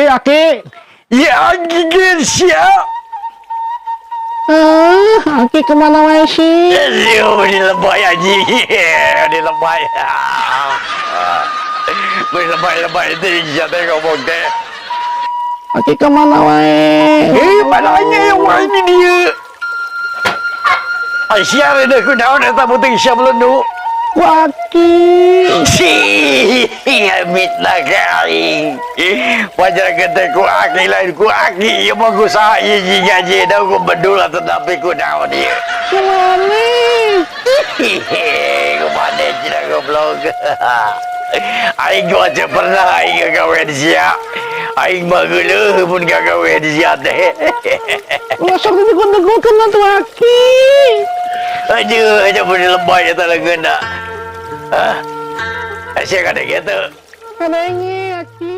Aki. Ya, gigit siap. Aki kemana wae sih? Di lebay aja. Di lebay. Lebay itu jatuh ngomong deh. Aki kemana wae? Mananya yang wae ini dia. Asyar dah ku daun eta putih siap lendu. Aki. Mitnah kali. Wajar kata ku aki lain ku aki. Ya mau ku sahaya jika dah ku bedul tetapi ku daun dia. Kemana? Kemana cina goblok. Aing gua aja pernah aing kawin siap. Aing mah geuleuh mun kawin siap teh. Masuk di degun-degun atuh Aki. Aduh, aja bener lebay eta leungeunna. Hah? Asyik ada gitu. Kadangnya Aki.